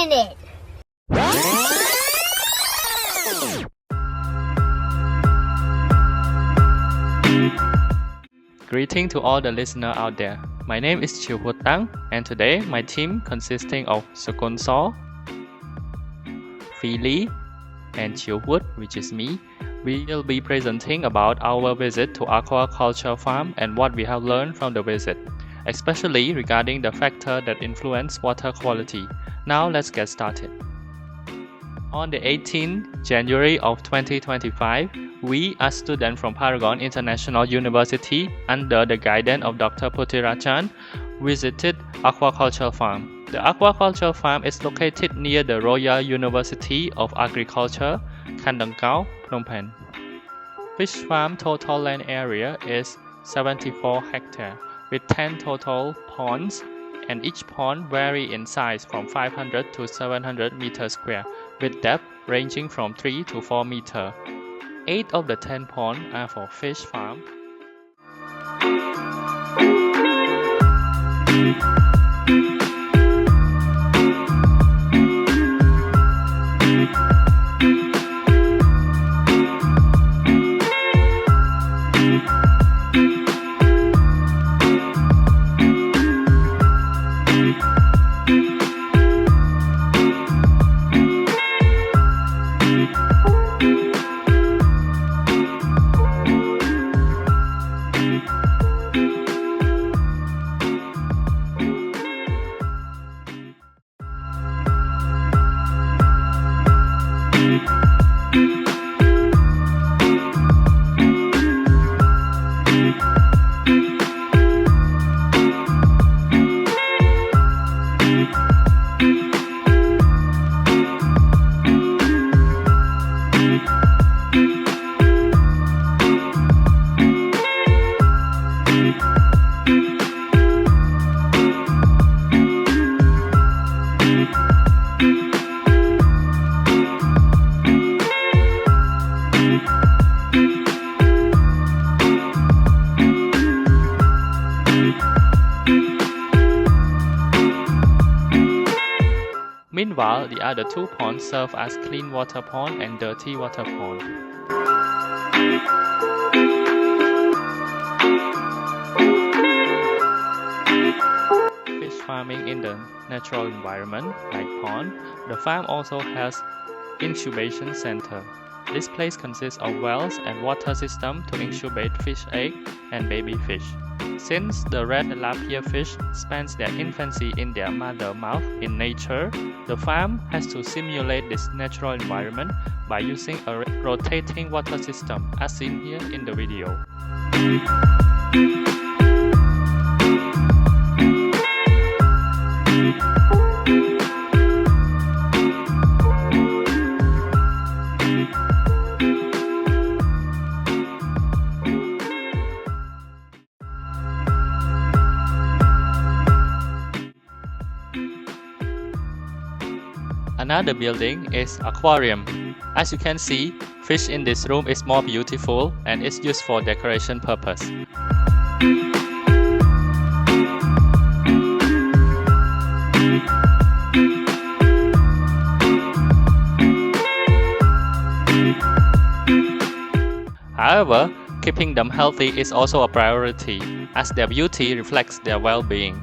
minute. Greeting to all the listeners out there. My name is Chiu Hut Tang, and today my team consisting of Sukun Saw, Phi Lee, and Chiu Hut, which is me, we will be presenting about our visit to aquaculture farm and what we have learned from the visit, especially regarding the factor that influence water quality. Now let's get started. On the 18th January of 2025, we, as students from Paragon International University, under the guidance of Dr. Puthirajan, visited aquaculture farm. The aquaculture farm is located near the Royal University of Agriculture, Kandangao, Phnom Penh. Fish farm total land area is 74 hectares, with 10 total ponds, and each pond vary in size from 500 to 700 meters square, with depth ranging from 3 to 4 meters. 8 of the 10 ponds are for fish farm. Meanwhile, the other 2 ponds serve as clean water pond and dirty water pond. Fish farming in the natural environment, like pond, the farm also has incubation center. This place consists of wells and water system to incubate fish egg and baby fish. Since the red tilapia fish spends their infancy in their mother mouth in nature, the farm has to simulate this natural environment by using a rotating water system, as seen here in the video. Another building is aquarium. As you can see, fish in this room is more beautiful and is used for decoration purpose. However, keeping them healthy is also a priority, as their beauty reflects their well-being.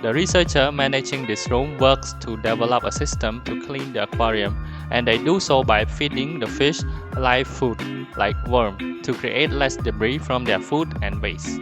The researcher managing this room works to develop a system to clean the aquarium, and they do so by feeding the fish live food, like worm, to create less debris from their food and waste.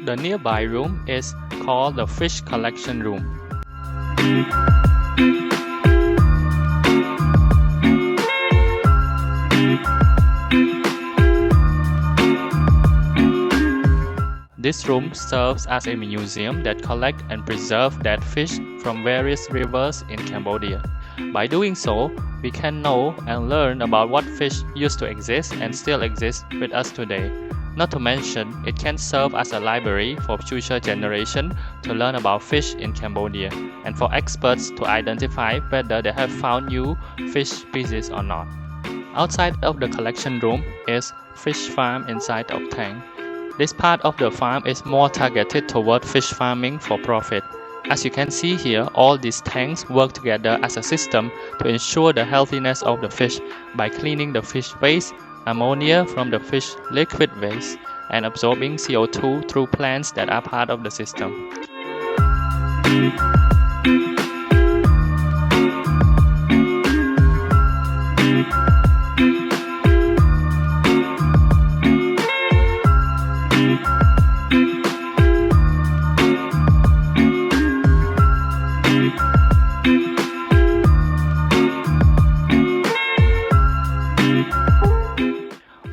The nearby room is called the fish collection room. This room serves as a museum that collects and preserves dead fish from various rivers in Cambodia. By doing so, we can know and learn about what fish used to exist and still exist with us today. Not to mention, it can serve as a library for future generations to learn about fish in Cambodia and for experts to identify whether they have found new fish species or not. Outside of the collection room is fish farm inside of tank. This part of the farm is more targeted toward fish farming for profit. As you can see here, all these tanks work together as a system to ensure the healthiness of the fish by cleaning the fish waste, ammonia from the fish liquid waste, and absorbing CO2 through plants that are part of the system.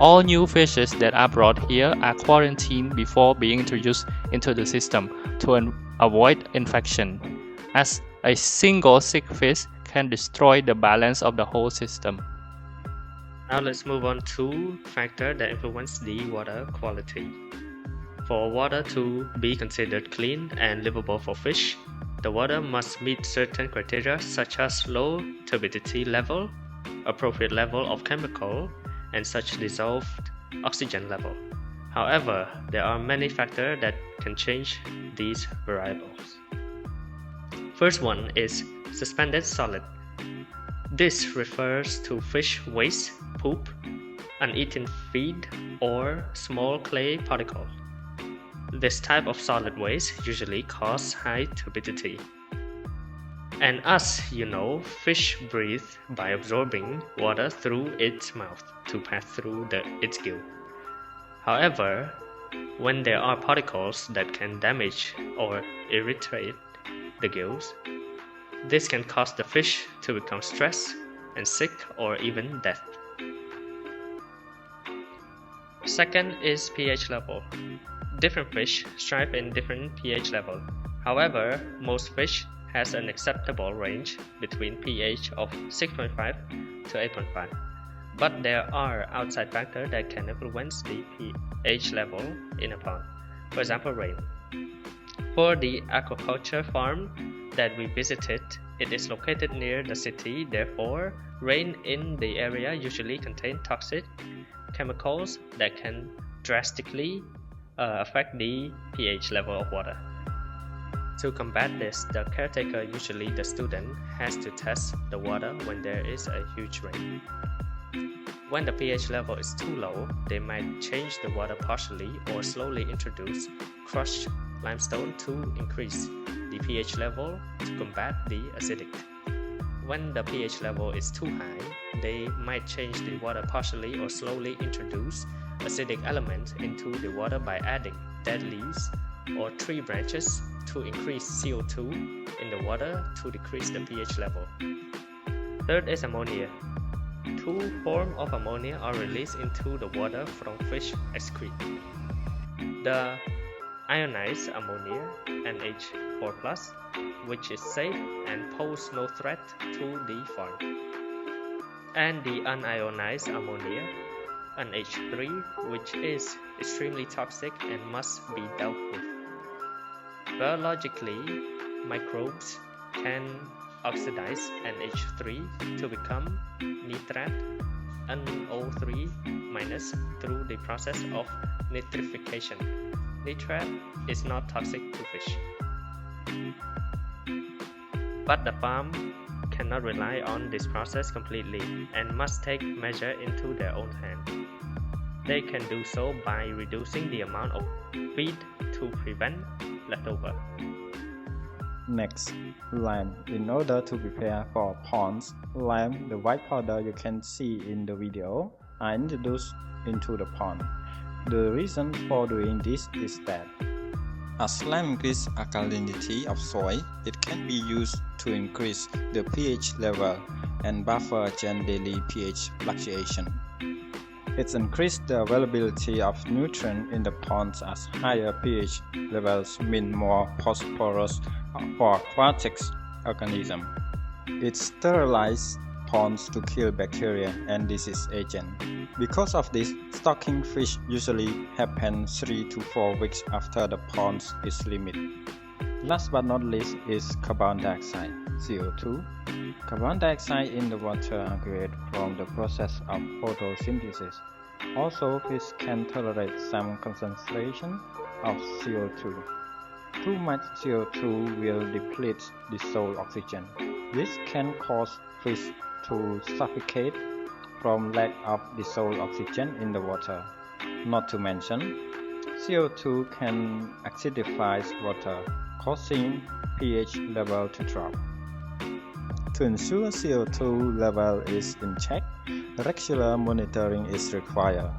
All new fishes that are brought here are quarantined before being introduced into the system to avoid infection, as a single sick fish can destroy the balance of the whole system. Now let's move on to factors that influence the water quality. For water to be considered clean and livable for fish, the water must meet certain criteria such as low turbidity level, appropriate level of chemical, and such dissolved oxygen level. However, there are many factors that can change these variables. First one is suspended solid. This refers to fish waste, poop, uneaten feed, or small clay particles. This type of solid waste usually causes high turbidity. And as you know, fish breathe by absorbing water through its mouth to pass through its gill. However, when there are particles that can damage or irritate the gills, this can cause the fish to become stressed and sick or even death. Second is pH level. Different fish thrive in different pH level. However, most fish has an acceptable range between pH of 6.5 to 8.5. But there are outside factors that can influence the pH level in a pond. For example, rain. For the aquaculture farm that we visited, it is located near the city. Therefore, rain in the area usually contains toxic chemicals that can drastically affect the pH level of water. To combat this, the caretaker, usually the student, has to test the water when there is a huge rain. When the pH level is too low, they might change the water partially or slowly introduce crushed limestone to increase the pH level to combat the acidity. When the pH level is too high, they might change the water partially or slowly introduce acidic elements into the water by adding dead leaves or tree branches to increase CO2 in the water to decrease the pH level. Third is ammonia. Two forms of ammonia are released into the water from fish excrete. The ionized ammonia, NH4+, which is safe and poses no threat to the farm, and the unionized ammonia, NH3, which is extremely toxic and must be dealt with. Biologically, microbes can oxidize NH3 to become nitrate NO3- through the process of nitrification. Nitrate is not toxic to fish. But the farm cannot rely on this process completely and must take measures into their own hand. They can do so by reducing the amount of feed to prevent leftover. Next, lime. In order to prepare for ponds, lime, the white powder you can see in the video, are introduced into the pond. The reason for doing this is that As slime increases alkalinity of soil, it can be used to increase the pH level and buffer against daily pH fluctuation. It increases the availability of nutrients in the ponds as higher pH levels mean more phosphorus for aquatic organisms. It sterilizes ponds to kill bacteria and disease agents. Because of this, stocking fish usually happens 3 to 4 weeks after the pond is limited. Last but not least is carbon dioxide, CO2. Carbon dioxide in the water are created from the process of photosynthesis. Also, fish can tolerate some concentration of CO2. Too much CO2 will deplete dissolved oxygen. This can cause fish to suffocate from lack of dissolved oxygen in the water. Not to mention, CO2 can acidify water, causing pH level to drop. To ensure CO2 level is in check, regular monitoring is required.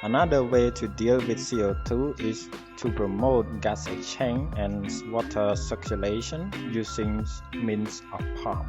Another way to deal with CO2 is to promote gas exchange and water circulation using means of pump.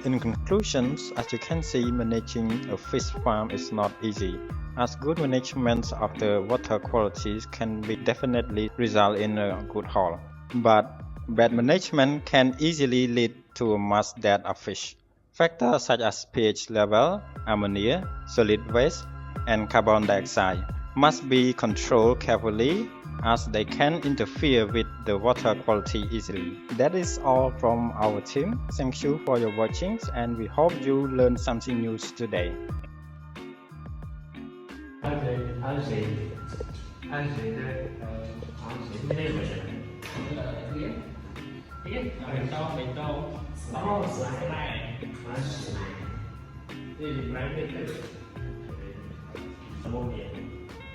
In conclusion, as you can see, managing a fish farm is not easy, as good management of the water quality can definitely result in a good haul. But bad management can easily lead to a mass death of fish. Factors such as pH level, ammonia, solid waste, and carbon dioxide must be controlled carefully as they can interfere with the water quality easily. That is all from our team. Thank you for your watching and we hope you learned something new today.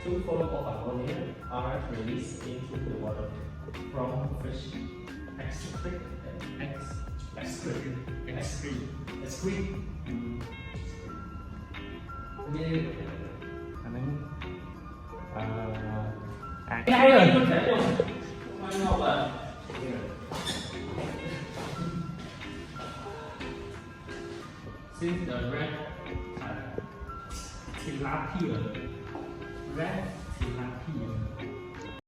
Two forms of ammonia are released into the water from fish excrete. Since the red tilapia red